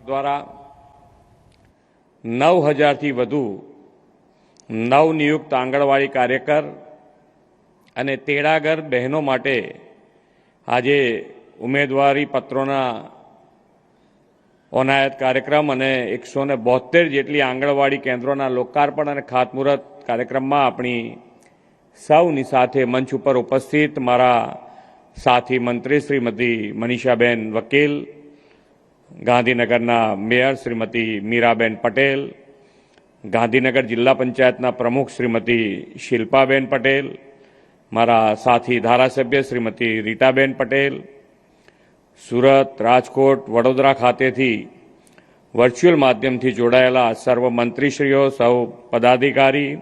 દ્વારા 9,000થી વધુ નવનિયુક્ત આંગણવાડી કાર્યકર અને તેડાગર બહેનો માટે આજે ઉમેદવારી પત્રોના ઓનાયત કાર્યક્રમ અને 172 જેટલી આંગણવાડી કેન્દ્રોના લોકાર્પણ અને ખાતમુહૂર્ત કાર્યક્રમમાં આપણી સૌની સાથે મંચ ઉપર ઉપસ્થિત મારા સાથી મંત્રી શ્રીમતી મનીષાબેન વકીલ, ગાંધીનગરના મેયર શ્રીમતી મીરાબેન પટેલ, ગાંધીનગર જિલ્લા પંચાયતના પ્રમુખ શ્રીમતી શિલ્પાબેન પટેલ, મારા સાથી ધારાસભ્ય શ્રીમતી રીટાબેન પટેલ, સુરત, રાજકોટ, વડોદરા ખાતેથી વર્ચ્યુઅલ માધ્યમથી જોડાયેલા સર્વ મંત્રીશ્રીઓ, સૌ પદાધિકારી,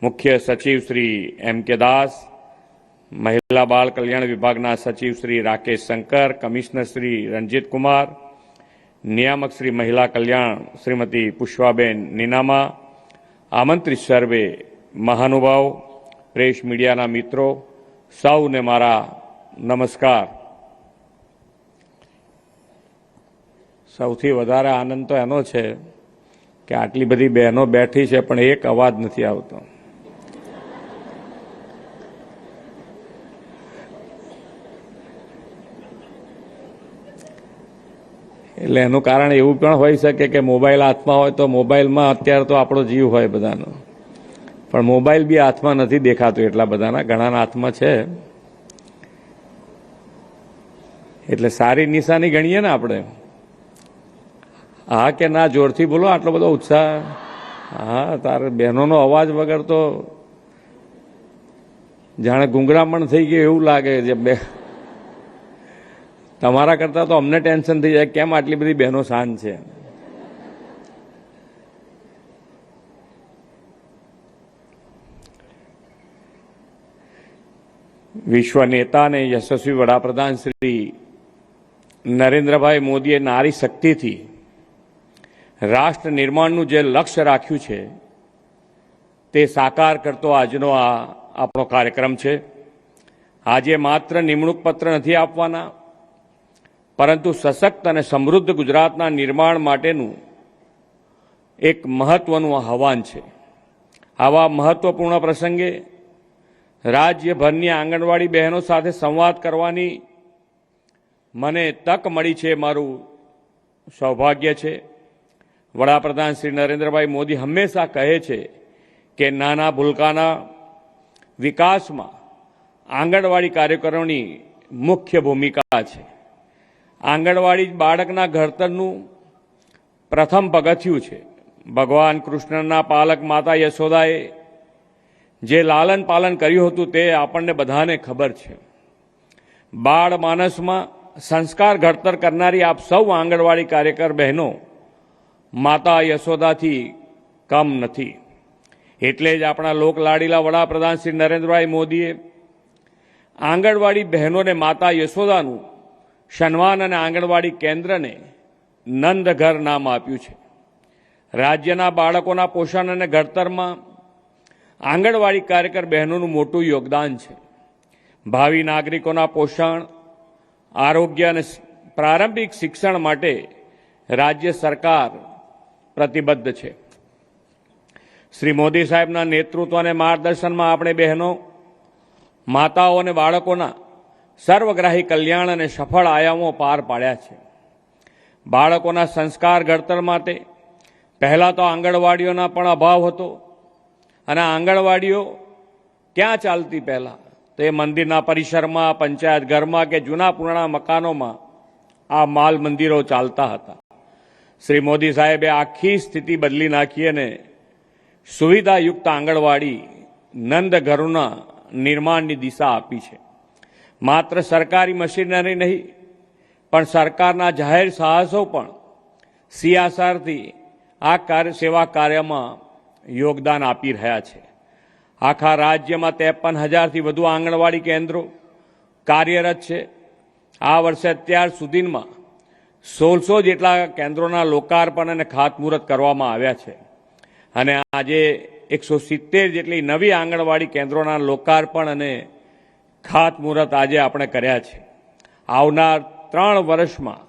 મુખ્ય સચિવ શ્રી M.K. દાસ, મહિલા બાળ કલ્યાણ વિભાગના સચિવ શ્રી રાકેશ શંકર, કમિશનર શ્રી રંજીત કુમાર, નિયામક શ્રી મહિલા કલ્યાણ શ્રીમતી પુષ્પાબેન નીનામા, આમંત્રિત સર્વે મહાનુભાવ, પ્રેસ મીડિયાના મિત્રો, સૌને મારા નમસ્કાર। સૌથી વધારે આનંદ તો એનો છે કે આટલી બધી બહેનો બેઠી છે પણ એક અવાજ નથી આવતો। એટલે એનું કારણ એવું પણ હોઈ શકે કે મોબાઈલ હાથમાં હોય તો મોબાઈલમાં અત્યારે તો આપણો જીવ હોય બધાનો, પણ મોબાઈલ બી હાથમાં નથી દેખાતું એટલા બધાના, ઘણાના હાથમાં છે। એટલે સારી નિશાની ગણીએ ને આપણે। હા કે ના? જોરથી બોલો, આટલો બધો ઉત્સાહ। હા, તારે બહેનોનો અવાજ વગર તો જાણે ગુંગરામણ થઈ ગયું એવું લાગે છે। તમારા કરતાં તો અમને ટેન્શન થઈ જાય, કેમ આટલી બધી બહેનો શાંત છે। વિશ્વ નેતા અને યશસ્વી વડાપ્રધાન શ્રી નરેન્દ્રભાઈ મોદીએ નારી શક્તિથી રાષ્ટ્ર નિર્માણનું જે લક્ષ્ય રાખ્યું છે તે સાકાર કરતો આજનો આ આપણો કાર્યક્રમ છે। આજે માત્ર નિમણૂક પત્ર નથી આપવાના, પરંતુ સશક્ત અને સમૃદ્ધ ગુજરાતના નિર્માણ માટેનું એક મહત્વનું આહવાન છે। આવા મહત્વપૂર્ણ પ્રસંગે રાજ્યભરની આંગણવાડી બહેનો સાથે સંવાદ કરવાની મને તક મળી છે, મારું સૌભાગ્ય છે। વડાપ્રધાન શ્રી નરેન્દ્રભાઈ મોદી હંમેશા કહે છે કે નાના ભૂલકાના વિકાસમાં આંગણવાડી કાર્યકરોની મુખ્ય ભૂમિકા છે। આંગણવાડી બાળકના ઘડતરનું પ્રથમ પગથિયું છે। ભગવાન કૃષ્ણના પાલક માતા યશોદાએ જે લાલન પાલન કર્યું હતું તે આપણને બધાને ખબર છે। બાળ માનસમાં સંસ્કાર ઘડતર કરનારી આપ સૌ આંગણવાડી કાર્યકર બહેનો માતા યશોદાથી કમ નથી। એટલે જ આપણા લોકલાડીલા વડાપ્રધાન શ્રી નરેન્દ્રભાઈ મોદીએ આંગણવાડી બહેનોને માતા યશોદાનું સન્માન અને આંગણવાડી કેન્દ્રને નંદઘર નામ આપ્યું છે। રાજ્યના બાળકોના પોષણ અને ઘડતરમાં આંગણવાડી કાર્યકર બહેનોનું મોટું યોગદાન છે। ભાવિ નાગરિકોના પોષણ, આરોગ્ય અને પ્રારંભિક શિક્ષણ માટે રાજ્ય સરકાર પ્રતિબદ્ધ છે। શ્રી મોદી સાહેબના નેતૃત્વ અને માર્ગદર્શનમાં આપણે બહેનો, માતાઓ અને બાળકોના સર્વગ્રાહી કલ્યાણ અને સફળ આયામો પાર પાડ્યા છે। બાળકોના સંસ્કાર ઘડતર માટે પહેલાં તો આંગણવાડીઓના પણ અભાવ હતો, અને આંગણવાડીઓ ક્યાં ચાલતી? પહેલાં તો એ મંદિરના પરિસરમાં, પંચાયત ઘરમાં કે જૂના પુરાણા મકાનોમાં આ માલ મંદિરો ચાલતા હતા। શ્રી મોદી સાહેબે આખી સ્થિતિ બદલી નાખી અને સુવિધાયુક્ત આંગણવાડી નંદઘરોના નિર્માણની દિશા આપી છે। માત્ર સરકારી મશીનરી નહીં, પણ સરકારના જાહેર સાહસો પણ CSRથી આ સેવા કાર્યમાં યોગદાન આપી રહ્યા છે। આખા રાજ્યમાં 53,000થી વધુ આંગણવાડી કેન્દ્રો કાર્યરત છે। આ વર્ષે અત્યાર સુધીમાં 1600 જેટલા કેન્દ્રોના લોકાર્પણ અને ખાતમુહૂર્ત કરવામાં આવ્યા છે, અને આજે 170 જેટલી નવી આંગણવાડી કેન્દ્રોના લોકાર્પણ અને ખાતમુહૂર્ત આજે આપણે કર્યા છે। આવનાર 3 વર્ષમાં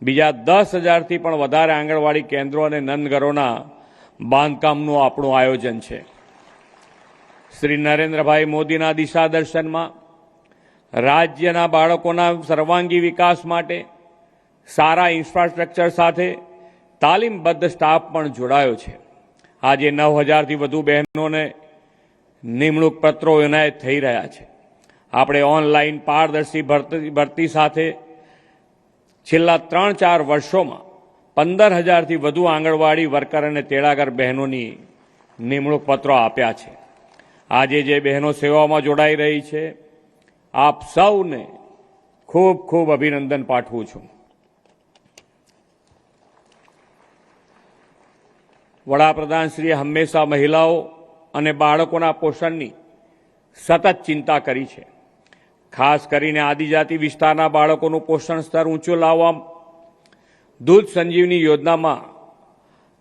બીજા 10,000થી પણ વધારે આંગણવાડી કેન્દ્રો અને નંદઘરોના બાંધકામનું આપણું આયોજન છે. શ્રી નરેન્દ્રભાઈ મોદીના દિશા દર્શનમાં રાજ્યના બાળકોના સર્વાંગી વિકાસ માટે સારા ઇન્ફ્રાસ્ટ્રક્ચર સાથે તાલીમબદ્ધ સ્ટાફ પણ જોડાયો છે. આજે 9,000થી વધુ બહેનોને નિમણૂક પત્રો એનાયત થઈ રહ્યા છે. આપણે ઓનલાઈન પારદર્શી ભરતી સાથે છેલ્લા 3-4 વર્ષોમાં 15,000થી વધુ આંગણવાડી વર્કર અને તેડાગર બહેનોની નિમણૂક પત્રો આપ્યા છે. આજે જે બહેનો સેવામાં જોડાઈ રહી છે, આપ સૌને ખૂબ ખૂબ અભિનંદન પાઠવું છું. વડાપ્રધાનશ્રીએ હંમેશા મહિલાઓ અને બાળકોના પોષણની સતત ચિંતા કરી છે. ખાસ કરીને આદિજાતિ વિસ્તારના બાળકોનું પોષણ સ્તર ઊંચું લાવવા દૂધ સંજીવની યોજનામાં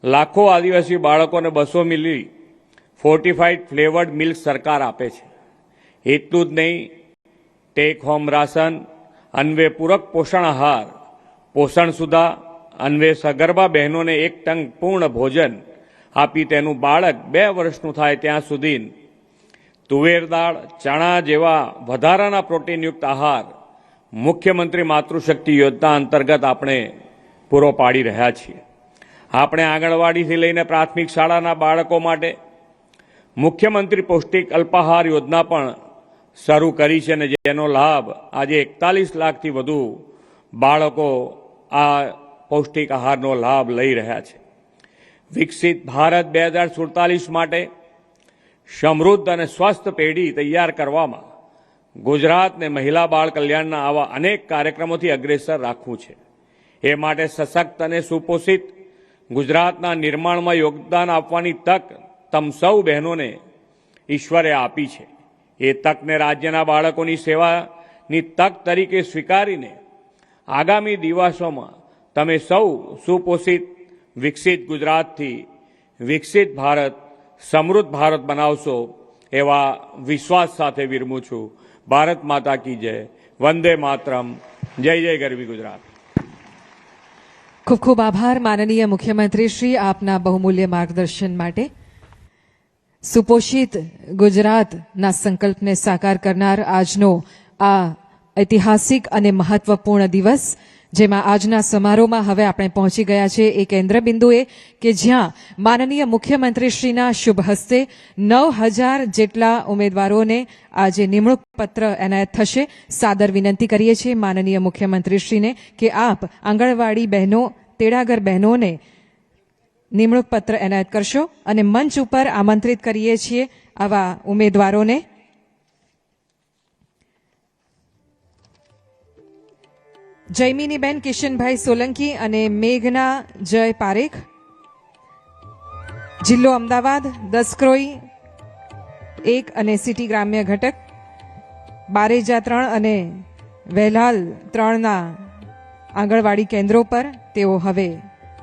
લાખો આદિવાસી બાળકોને 200 મિલી ફોર્ટિફાઈડ ફ્લેવર્ડ મિલ્ક સરકાર આપે છે. એટલું જ નહીં, ટેક હોમ રાશન, અન્વે પૂરક પોષણ આહાર, પોષણ સુધા, અન્વે સગર્ભા બહેનોને 1 ટન પૂર્ણ ભોજન આપી તેનું બાળક 2 વર્ષનું થાય ત્યાં સુધી તુવેર દાળ, ચણા જેવા વધારાના પ્રોટીનયુક્ત આહાર મુખ્યમંત્રી માતૃશક્તિ યોજના અંતર્ગત આપણે પૂરો પાડી રહ્યા છીએ. આપણે આંગણવાડીથી લઈને પ્રાથમિક શાળાના બાળકો માટે મુખ્યમંત્રી પૌષ્ટિક અલ્પાહાર યોજના પણ શરૂ કરી છે અને જેનો લાભ આજે 41 લાખથી વધુ બાળકો આ પૌષ્ટિક આહારનો લાભ લઈ રહ્યા છે. વિકસિત ભારત 2047 માટે સમૃદ્ધ અને સ્વસ્થ પેઢી તૈયાર કરવામાં ગુજરાતને મહિલા બાળ કલ્યાણના આવા અનેક કાર્યક્રમોથી અગ્રેસર રાખવું છે. એ માટે સશક્ત અને સુપોષિત ગુજરાતના નિર્માણમાં યોગદાન આપવાની તક તમ સૌ બહેનોને ઈશ્વરે આપી છે. એ તકને રાજ્યના બાળકોની સેવાની તક તરીકે સ્વીકારીને આગામી દિવસોમાં તમે સૌ સુપોષિત વિકસિત ગુજરાતથી વિકસિત ભારત, સમૃદ્ધ ભારત બનાવશો એવા વિશ્વાસ સાથે વિરમું છું. ભારત માતા કી જય. વંદે માતરમ. જય જય ગરવી ગુજરાત. ખૂબ ખૂબ આભાર માનનીય મુખ્યમંત્રી શ્રી, આપના બહુમૂલ્ય માર્ગદર્શન માટે. સુપોષિત ગુજરાતના સંકલ્પને સાકાર કરનાર આજનો આ ઐતિહાસિક અને મહત્વપૂર્ણ દિવસ, જેમાં આજના સમારોહમાં હવે આપણે પહોંચી ગયા છે એ કેન્દ્ર બિંદુએ કે જ્યાં માનનીય મુખ્યમંત્રીશ્રીના શુભ હસ્તે 9,000 જેટલા ઉમેદવારોને આજે નિમણૂક પત્ર એનાયત થશે. સાદર વિનંતી કરીએ છીએ માનનીય મુખ્યમંત્રીશ્રીને કે આપ આંગણવાડી બહેનો, તેડાગર બહેનોને નિમણૂક પત્ર એનાયત કરશો અને મંચ ઉપર આમંત્રિત કરીએ છીએ આવા ઉમેદવારોને. જયમિનીબેન કિશનભાઈ સોલંકી અને મેઘના જય પારેખ, જિલ્લો અમદાવાદ, દસક્રોઈ 1 અને સિટી ગ્રામ્ય ઘટક, બારેજા 3 અને વેલાલ 3ના આંગણવાડી કેન્દ્રો પર તેઓ હવે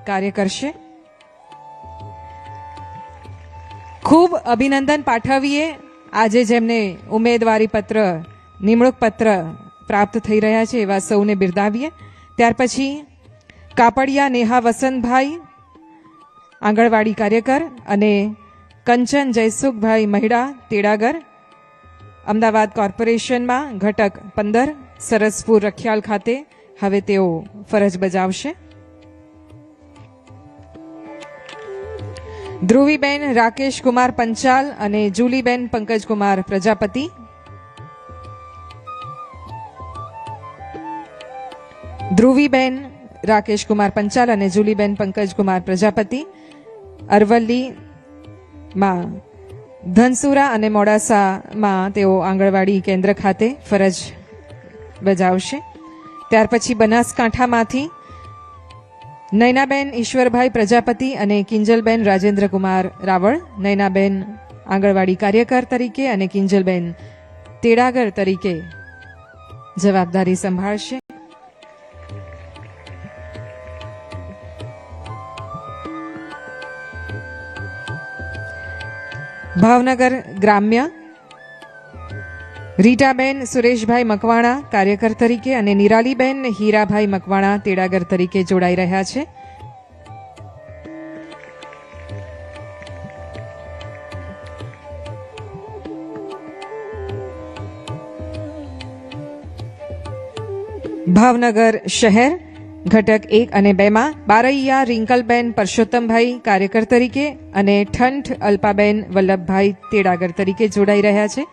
કાર્ય કરશે. ખૂબ અભિનંદન પાઠવીએ આજે જેમને ઉમેદવારી પત્ર, નિમણૂક પત્ર પ્રાપ્ત થઈ રહ્યા છે એવા સૌને બિરદાવીએ. ત્યાર પછી કાપડિયા નેહા વસંતભાઈ, આંગણવાડી કાર્યકર, અને કંચન જયસુખભાઈ મહિડા, તેડાગર, અમદાવાદ કોર્પોરેશનમાં ઘટક 15 સરસપુર રખિયાલ ખાતે હવે તેઓ ફરજ બજાવશે. ધ્રુવીબેન રાકેશ કુમાર પંચાલ અને જુલીબેન પંકજકુમાર પ્રજાપતિ, ધ્રુવીબેન રાકેશ કુમાર પંચાલ અને જુલીબેન પંકજકુમાર પ્રજાપતિ અરવલ્લીમાં, ધનસુરા અને મોડાસામાં તેઓ આંગણવાડી કેન્દ્ર ખાતે ફરજ બજાવશે. ત્યાર પછી બનાસકાંઠામાંથી નયનાબેન ઈશ્વરભાઈ પ્રજાપતિ અને કિંજલબેન રાજેન્દ્રકુમાર રાવળ, નયનાબેન આંગણવાડી કાર્યકર તરીકે અને કિંજલબેન તેડાગર તરીકે જવાબદારી સંભાળશે. ભાવનગર ગ્રામ્ય રીટાબેન સુરેશભાઈ મકવાણા કાર્યકર તરીકે અને નિરાલીબેન હીરાભાઈ મકવાણા તેડાગર તરીકે જોડાઈ રહ્યા છે. ભાવનગર શહેર ઘટક 1 અને 2 માં બારૈયા રિંકલબેન પરસોત્તમભાઈ કાર્યકર તરીકે અને ઠંઠ અલ્પાબેન વલ્લભભાઈ તેડાગર તરીકે જોડાઈ રહ્યા છે.